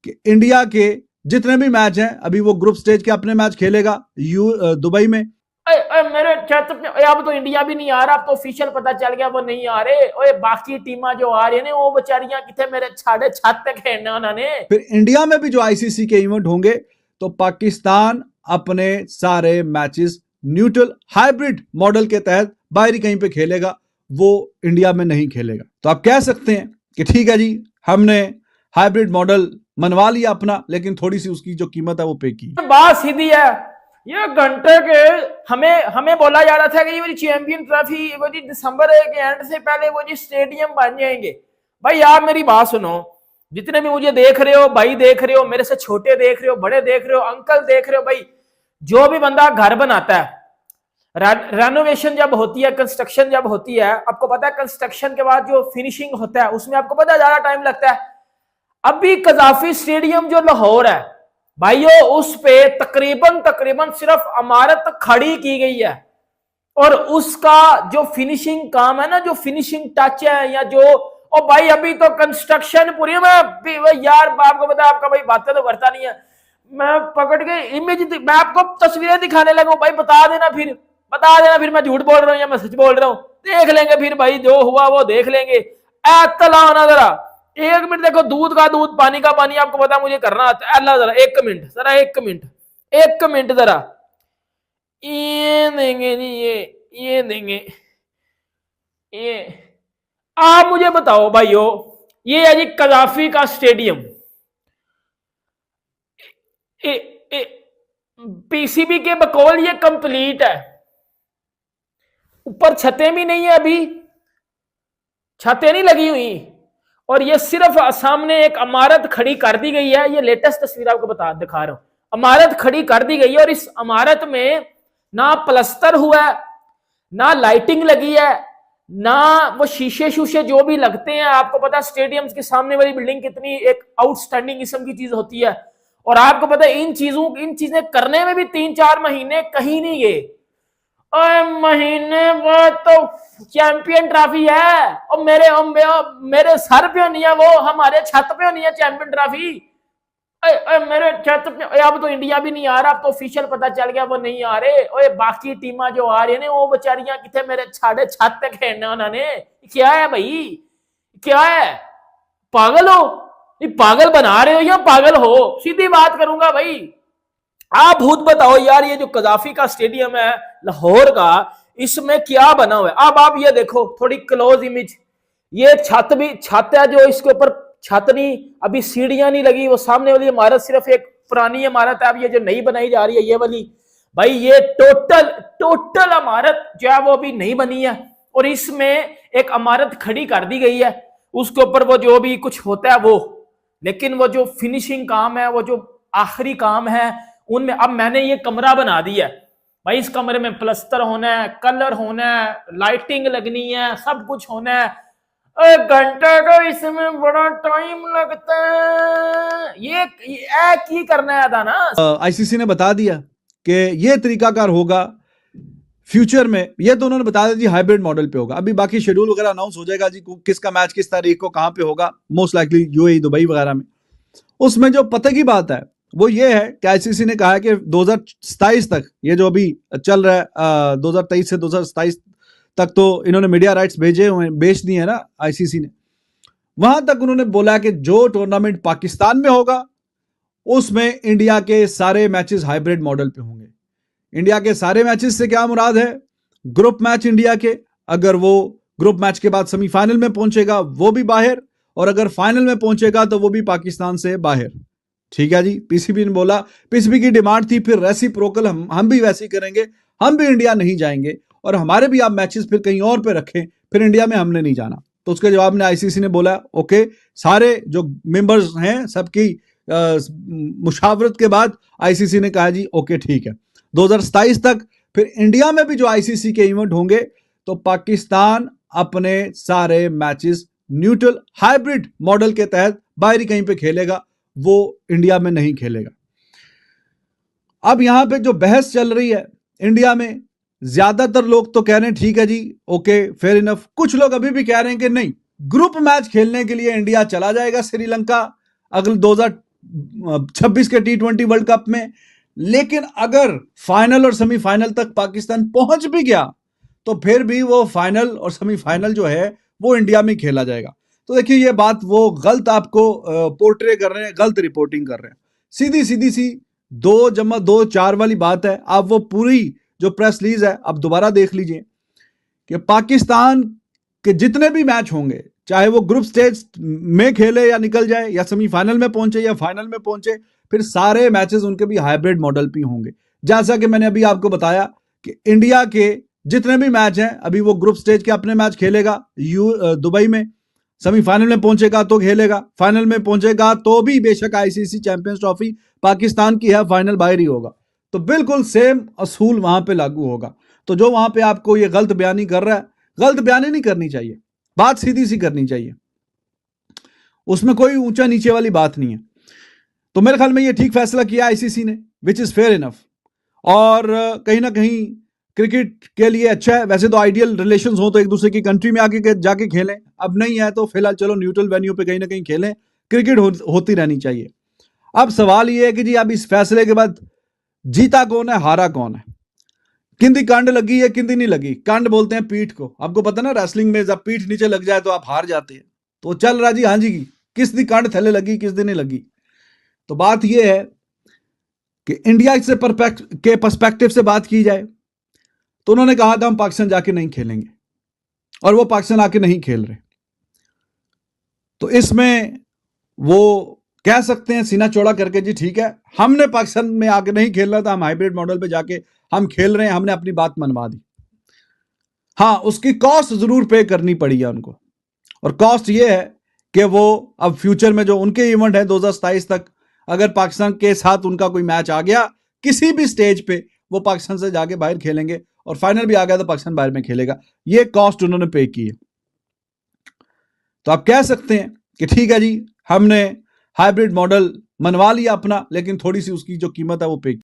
कि इंडिया के जितने भी मैच हैं, अभी वो ग्रुप स्टेज के अपने मैच खेलेगा दुबई में। मेरे छत पे अब तो इंडिया भी नहीं आ रहा, अब तो ऑफिशियल पता चल गया वो नहीं आ रहे। ओए बाकी टीमां जो आ रही है वो बेचारियां कितने मेरे साढ़े छत पे खेलना उन्होंने। फिर इंडिया में भी जो आईसीसी के इवेंट होंगे तो पाकिस्तान अपने सारे मैचेस न्यूट्रल हाइब्रिड मॉडल के तहत बाहरी कहीं पे खेलेगा, वो इंडिया में नहीं खेलेगा। तो आप कह सकते हैं कि ठीक है जी, हमने हाइब्रिड मॉडल मनवा लिया अपना, लेकिन थोड़ी सी उसकी जो कीमत है वो पे की। बात सीधी है, ये घंटे के हमें बोला जा रहा था कि ये चैंपियन ट्रॉफी वो जी दिसंबर के एंड से पहले वो जी स्टेडियम बन जाएंगे। भाई आप मेरी बात सुनो, जितने भी मुझे देख रहे हो, भाई देख रहे हो, मेरे से छोटे देख रहे हो, बड़े देख रहे हो, अंकल देख रहे हो, भाई जो भी बंदा घर बनाता है, रेनोवेशन जब होती है, कंस्ट्रक्शन जब होती है, आपको पता है कंस्ट्रक्शन के बाद जो फिनिशिंग होता है उसमें आपको पता है ज्यादा टाइम लगता है। अभी कजाफी स्टेडियम जो लाहौर है भाइयों, उस पे तकरीबन सिर्फ इमारत खड़ी की गई है, और उसका जो फिनिशिंग काम है ना, जो फिनिशिंग टच है या जो, ओ भाई अभी तो कंस्ट्रक्शन पूरी। मैं यार आपको पता है, आपका भाई बातें तो करता नहीं है, मैं पकड़ के इमेज मैं आपको तस्वीरें दिखाने लगा भाई, बता देना फिर मैं झूठ बोल रहा हूँ या मैं सच बोल रहा हूँ, देख लेंगे फिर भाई, जो हुआ वो देख लेंगे। ऐतला ना जरा, 1 मिनट देखो, दूध का दूध पानी का पानी, आपको पता मुझे करना आता है। अल्लाह जरा 1 मिनट जरा, ये देंगे जी, ये देंगे, ये आप मुझे बताओ भाइयों, ये है जी कजाफी का स्टेडियम, पीसीबी के बकौल ये कंप्लीट है, ऊपर छतें भी नहीं है, अभी छतें नहीं लगी हुई, और ये सिर्फ सामने एक इमारत खड़ी कर दी गई है। ये लेटेस्ट तस्वीर आपको दिखा रहा हूं, इमारत खड़ी कर दी गई है, और इस इमारत में ना प्लस्तर हुआ है, ना लाइटिंग लगी है, ना वो शीशे शूशे जो भी लगते हैं। आपको पता है स्टेडियम्स के सामने वाली बिल्डिंग कितनी एक आउटस्टैंडिंग किस्म की चीज होती है, और आपको पता है इन चीजें करने में भी 3-4 महीने कहीं नहीं गए। महीने बाद तो चैंपियन ट्रॉफी है, और मेरे सर पे नहीं है, वो हमारे छत पे नहीं है चैंपियन ट्रॉफी। मेरे छत पे अब तो इंडिया भी नहीं आ रहा, अब तो ऑफिशियल पता चल गया वो नहीं आ रहे। ओए बाकी टीमां जो आ रही है वो बेचारियां कितने मेरे साढ़े छत पे खेलना उन्होंने। क्या है भाई, क्या है, पागल हो? पागल बना रहे हो या पागल हो? सीधी बात करूंगा भाई, आप भूत बताओ यार, ये जो कजाफी का स्टेडियम है लाहौर का, इसमें क्या बना हुआ है? अब आप ये देखो थोड़ी क्लोज इमेज, ये छत है जो इसके ऊपर छत नहीं, अभी सीढ़ियां नहीं लगी, वो सामने वाली इमारत सिर्फ एक पुरानी इमारत है। अब ये जो नई बनाई जा रही है ये वाली, भाई ये टोटल इमारत जो है वो अभी नहीं बनी है, और इसमें एक इमारत खड़ी कर दी गई है, उसके ऊपर वो जो भी कुछ होता है वो, लेकिन वो जो फिनिशिंग काम है, वो जो आखिरी काम है उनमें, अब मैंने ये कमरा बना दिया भाई, इस कमरे में प्लस्तर होना है, कलर होना है, लाइटिंग लगनी है, सब कुछ होना है। घंटे का इसमें बड़ा टाइम लगता है, ये की करना था ना। आईसीसी ने बता दिया कि ये तरीकाकार होगा फ्यूचर में, ये तो उन्होंने बता दिया जी हाइब्रिड मॉडल पे होगा। अभी बाकी शेड्यूल वगैरह अनाउंस हो जाएगा जी, किसका मैच किस तारीख को कहां पे होगा, मोस्ट लाइकली यूएई दुबई वगैरह में। उसमें जो पते की बात है वो ये है कि आईसीसी ने कहा है कि 2027 तक, ये जो अभी चल रहा है 2023 से 2027 तक, तो इन्होंने मीडिया राइट्स भेजे हुए, बेच दिए हैं ना आईसीसी ने, वहां तक उन्होंने बोला कि जो टूर्नामेंट पाकिस्तान में होगा उसमें इंडिया के सारे मैचेस हाइब्रिड मॉडल पे होंगे। इंडिया के सारे मैचेस से क्या मुराद है? ग्रुप मैच इंडिया के, अगर वो ग्रुप मैच के बाद सेमीफाइनल में पहुंचेगा वो भी बाहर, और अगर फाइनल में पहुंचेगा तो वो भी पाकिस्तान से बाहर। ठीक है जी, पीसीबी ने बोला, पीसीबी की डिमांड थी फिर रेसिप्रोकल, हम भी वैसे ही करेंगे, हम भी इंडिया नहीं जाएंगे, और हमारे भी आप मैचेस फिर कहीं और पे रखें, फिर इंडिया में हमने नहीं जाना। तो उसके जवाब में आईसीसी ने बोला ओके, सारे जो मेंबर्स हैं सबकी मुशावरत के बाद आईसीसी ने कहा जी ओके ठीक है, 2027 तक फिर इंडिया में भी जो आईसीसी के इवेंट होंगे तो पाकिस्तान अपने सारे मैचेस न्यूट्रल हाइब्रिड मॉडल के तहत बाहरी कहीं पे खेलेगा, वो इंडिया में नहीं खेलेगा। अब यहां पे जो बहस चल रही है इंडिया में, ज्यादातर लोग तो कह रहे हैं ठीक है जी ओके फेयर इनफ, कुछ लोग अभी भी कह रहे हैं कि नहीं, ग्रुप मैच खेलने के लिए इंडिया चला जाएगा श्रीलंका अगले 26 के T20 वर्ल्ड कप में। लेकिन अगर फाइनल और सेमीफाइनल तक पाकिस्तान पहुंच भी गया तो फिर भी वो फाइनल और सेमीफाइनल जो है वो इंडिया में खेला जाएगा। तो देखिए ये बात वो गलत आपको पोर्ट्रे कर रहे हैं, गलत रिपोर्टिंग कर रहे हैं। सीधी सीधी सी 2+2=4 वाली बात है। आप वो पूरी जो प्रेस रिलीज है आप दोबारा देख लीजिए कि पाकिस्तान के जितने भी मैच होंगे, चाहे वो ग्रुप स्टेज में खेले या निकल जाए या सेमीफाइनल में पहुंचे या फाइनल में पहुंचे, फिर सारे मैचेस उनके भी हाइब्रिड मॉडल पे होंगे। जैसा कि मैंने अभी आपको बताया कि इंडिया के जितने भी मैच हैं, अभी वो ग्रुप स्टेज के अपने मैच खेलेगा दुबई में, सेमीफाइनल में पहुंचेगा तो खेलेगा, फाइनल में पहुंचेगा तो भी बेशक आईसीसी चैंपियंस ट्रॉफी पाकिस्तान की है, फाइनल बाहर ही होगा। तो बिल्कुल सेम असूल वहां पे लागू होगा। तो जो वहां पे आपको ये गलत बयानी कर रहा है, गलत बयानी नहीं करनी चाहिए, बात सीधी सी करनी चाहिए, उसमें कोई ऊंचा नीचे वाली बात नहीं है। तो मेरे ख्याल में ये ठीक फैसला किया आईसीसी ने, विच इज फेयर इनफ। और कहीं ना कहीं क्रिकेट के लिए अच्छा है। वैसे तो आइडियल रिलेशंस हो तो एक दूसरे की कंट्री में आके जाके खेलें, अब नहीं है तो फिलहाल चलो न्यूट्रल वेन्यू पे कहीं ना कहीं खेलें, क्रिकेट होती रहनी चाहिए। अब सवाल ये है कि जी अब इस फैसले के बाद जीता कौन है, हारा कौन है? किंदी कंड लगी है, किंदी नहीं लगी। कंड बोलते हैं पीठ को, आपको पता ना रेसलिंग में जब पीठ नीचे लग जाए तो आप हार जाते हैं। तो चल रहा जी, हाँ जी, किस दी कंड थैले लगी, किस दिन नहीं लगी। तो बात यह है कि इंडिया से के पर्सपेक्टिव से बात की जाए तो उन्होंने कहा था हम पाकिस्तान जाके नहीं खेलेंगे, और वो पाकिस्तान आके नहीं खेल रहे। तो इसमें वो कह सकते हैं सीना चौड़ा करके जी ठीक है, हमने पाकिस्तान में आके नहीं खेलना था, हम हाइब्रिड मॉडल पे जाके हम खेल रहे हैं, हमने अपनी बात मनवा दी। हाँ, उसकी कॉस्ट जरूर पे करनी पड़ी है उनको, और कॉस्ट ये है कि वो अब फ्यूचर में जो उनके इवेंट है 2027 तक, अगर पाकिस्तान के साथ उनका कोई मैच आ गया किसी भी स्टेज पे, वो पाकिस्तान से जाके बाहर खेलेंगे, और फाइनल भी आ गया तो पाकिस्तान बाहर में खेलेगा। ये कॉस्ट उन्होंने पे की है। तो आप कह सकते हैं कि ठीक है जी, हमने हाइब्रिड मॉडल मनवा लिया अपना, लेकिन थोड़ी सी उसकी जो कीमत है वो पे